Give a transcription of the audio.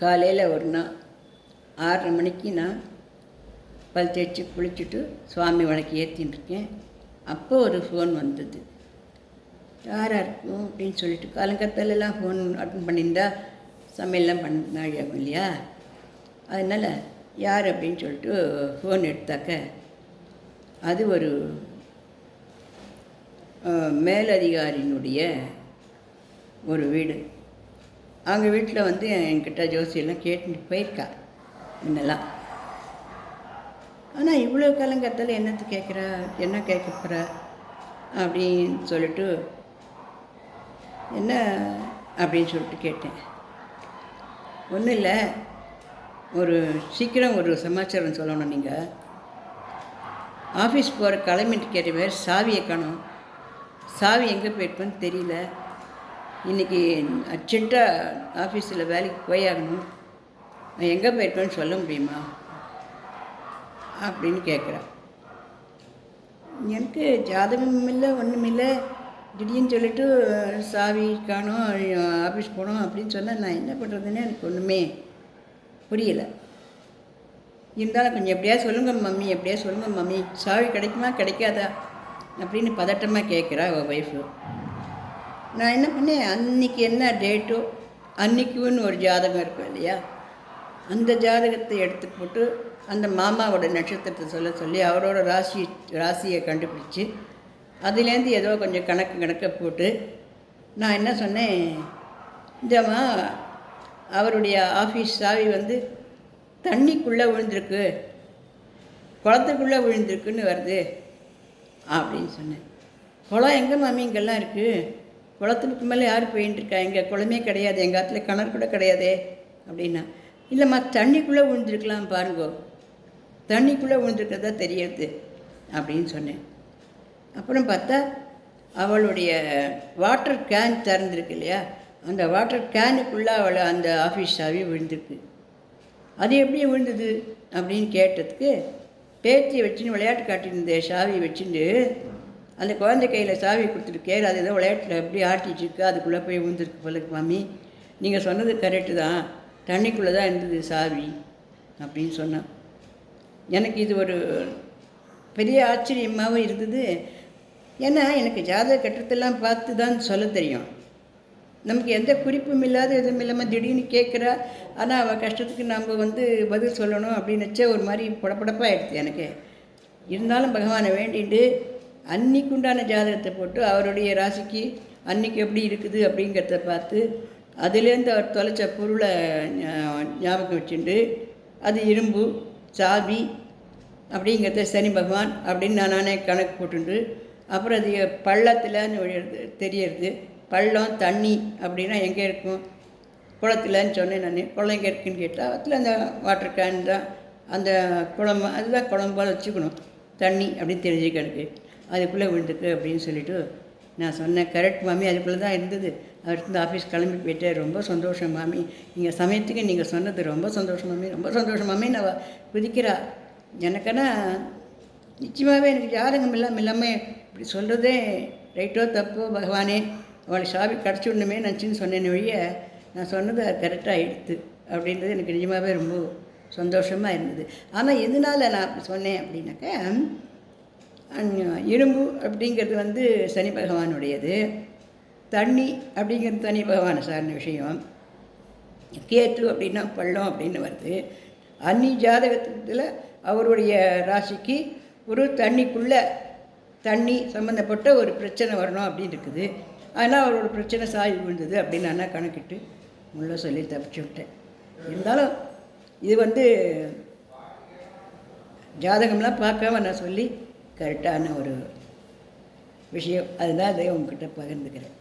காலையில் ஒரு நாள் 6:30 மணிக்கு நான் பல் தேய்ச்சி குளிச்சுட்டு சுவாமி வழக்கு ஏற்றின்னு இருக்கேன். அப்போ ஒரு ஃபோன் வந்தது. யாராக இருக்கும் அப்படின்னு சொல்லிட்டு, காலங்கத்தாலெல்லாம் ஃபோன் அட்டன் பண்ணியிருந்தா சமையல்லாம் நாழி ஆகும் இல்லையா? அதனால் யார் அப்படின்னு சொல்லிட்டு ஃபோன் எடுத்தாக்க அது ஒரு மேலதிகாரியினுடைய ஒரு வீடு. அவங்க வீட்டில் வந்து என்கிட்ட ஜோசியெல்லாம் கேட்டுட்டு போயிருக்கா முன்னெல்லாம். ஆனால் இவ்வளோ காலங்கத்தால் என்னத்து கேட்குறா, என்ன கேட்க போகிறா அப்படின்னு சொல்லிட்டு என்ன அப்படின்னு சொல்லிட்டு கேட்டேன். ஒன்றும் இல்லை, சீக்கிரம் ஒரு சமாச்சாரம் சொல்லணும். நீங்கள் ஆஃபீஸ் போகிற கிளம்பிட்டு கேட்ட பேர் சாவியை காணோம். சாவி எங்கே போயிருப்பேன்னு தெரியல. இன்றைக்கி அர்ஜென்ட்டாக ஆஃபீஸில் வேலைக்கு போயாகணும். நான் எங்கே போயிருப்பேன்னு சொல்ல முடியுமா அப்படின்னு கேட்குறேன். எனக்கு ஜாதகமும் இல்லை, ஒன்றும் இல்லை. திடீர்னு சொல்லிவிட்டு சாவி காணோம், ஆஃபீஸ் போகணும் அப்படின்னு சொன்னால் நான் என்ன பண்ணுறதுன்னு எனக்கு ஒன்றுமே புரியலை. இருந்தாலும் கொஞ்சம் எப்படியா சொல்லுங்கள் மம்மி, எப்படியா சொல்லுங்கள் மம்மி, சாவி கிடைக்குமா கிடைக்காதா அப்படின்னு பதட்டமாக கேட்குறா அவள் ஒய்ஃபு. நான் என்ன பண்ணேன், அன்றைக்கி என்ன டேட்டோ அன்றைக்குன்னு ஒரு ஜாதகம் இருக்கும் இல்லையா, அந்த ஜாதகத்தை எடுத்து போட்டு அந்த மாமாவோட நட்சத்திரத்தை சொல்லி அவரோட ராசியை கண்டுபிடிச்சி அதுலேருந்து ஏதோ கொஞ்சம் கணக்கை போட்டு நான் என்ன சொன்னேன், இந்தம்மா அவருடைய ஆஃபீஸ் சாவி வந்து தண்ணிக்குள்ளே விழுந்திருக்கு, குளத்துக்குள்ளே விழுந்திருக்குன்னு வருது அப்படின்னு சொன்னேன். குளம் எங்கே மாமி இங்கெல்லாம் இருக்குது, குளத்துக்கு மேலே யார் போயின்ட்டுருக்கா, எங்கள் குளமே கிடையாது, எங்கள் ஆற்றுல கிணறு கூட கிடையாதே அப்படின்னா. இல்லைம்மா தண்ணிக்குள்ளே விழுந்திருக்கலாம் பாருங்கோ, தண்ணிக்குள்ளே விழுந்திருக்கிறதா தெரியுது அப்படின்னு சொன்னேன். அப்புறம் பார்த்தா அவளுடைய வாட்டர் கேன் திறந்துருக்கு இல்லையா, அந்த வாட்டர் கேனுக்குள்ளே அவளை அந்த ஆஃபீஸ் சாவி விழுந்திருக்கு. அது எப்படி விழுந்தது அப்படின்னு கேட்டதுக்கு, பேத்தியை வச்சுன்னு விளையாட்டு காட்டியிருந்த சாவி வச்சுட்டு அந்த குழந்தை கையில் சாவி கொடுத்துருக்கேன், அது ஏதோ விளையாட்டில் எப்படி ஆட்டிச்சிருக்கு, அதுக்குள்ளே போய் விழுந்திருக்கு போலக்கு மாமி, நீங்கள் சொன்னது கரெக்டு தான், தண்ணிக்குள்ளே தான் இருந்தது சாவி அப்படின்னு சொன்னான். எனக்கு இது ஒரு பெரிய ஆச்சரியமாகவும் இருந்தது. ஏன்னா எனக்கு ஜாதக கட்டத்தெல்லாம் பார்த்து தான் சொல்ல தெரியும். நமக்கு எந்த குறிப்பும் இல்லாத எதுவும் இல்லாமல் திடீர்னு கேட்குறா, ஆனால் அவள் கஷ்டத்துக்கு நம்ம வந்து பதில் சொல்லணும் அப்படின்னு வச்சா ஒரு மாதிரி படப்படப்பாக ஆகிடுது எனக்கு. இருந்தாலும் பகவானை வேண்டிட்டு அன்னைக்கு உண்டான ஜாதகத்தை போட்டு அவருடைய ராசிக்கு அன்றைக்கி எப்படி இருக்குது அப்படிங்கிறத பார்த்து அதுலேருந்து அவர் தொலைச்ச பொருளை ஞாபகம் வச்சுட்டு அது இரும்பு சாவி அப்படிங்கிறத சனி பகவான் அப்படின்னு நானே கணக்கு போட்டுண்டு, அப்புறம் அது பள்ளத்தில் தெரியறது, பள்ளம் தண்ணி அப்படின்னா எங்கே இருக்கும், குளத்துலன்னு சொன்னேன் நான். குளம் எங்கே இருக்குதுன்னு கேட்டால் அதில் அந்த வாட்டர் கேன் தான், அந்த குளம் அதுதான் குளம் போல் வச்சுக்கணும், தண்ணி அப்படின்னு தெரிஞ்சுக்க எனக்கு, அதுக்குள்ளே விழுந்துக்கு அப்படின்னு சொல்லிவிட்டு நான் சொன்னேன். கரெக்ட் மாமி, அதுக்குள்ளே தான் இருந்தது. அவர் இருந்து ஆஃபீஸ் கிளம்பி போயிட்டு, ரொம்ப சந்தோஷம் மாமி, நீங்கள் சமயத்துக்கு நீங்கள் சொன்னது ரொம்ப சந்தோஷம் மாமி, ரொம்ப சந்தோஷம் மாமி நான் குதிக்கிறா. எனக்குன்னா நிச்சயமாகவே எனக்கு ஜாதகம் இல்லாமல் இப்படி சொல்கிறதே ரைட்டோ தப்போ பகவானே அவளை சாவி கிடச்சி விடணுமே நினச்சின்னு சொன்னேன்னு வழிய நான் சொன்னது கரெக்டாக எடுத்து அப்படின்றது எனக்கு நிஜமாகவே ரொம்ப சந்தோஷமாக இருந்தது. ஆனால் எதனால் நான் அப்படி சொன்னேன் அப்படின்னாக்க, இரும்பு அப்படிங்கிறது வந்து சனி பகவானுடையது, தண்ணி அப்படிங்கிறது சனி பகவானை சார்ந்த விஷயம், கேத்து அப்படின்னா பள்ளம் அப்படின்னு வருது. அன்னி ஜாதகத்தில் அவருடைய ராசிக்கு ஒரு தண்ணிக்குள்ளே தண்ணி சம்மந்தப்பட்ட ஒரு பிரச்சனை வரணும் அப்படின்னு இருக்குது. ஆனால் அவரோட பிரச்சனை சாவி விழுந்தது அப்படின்னு நான் கணக்கிட்டு முள்ள சொல்லி தப்பிச்சு விட்டேன். இருந்தாலும் இது வந்து ஜாதகம்லாம் பார்க்காம நான் சொல்லி கரெக்டான ஒரு விஷயம், அதுதான் அதை உங்ககிட்ட பகிர்ந்துக்கிறேன்.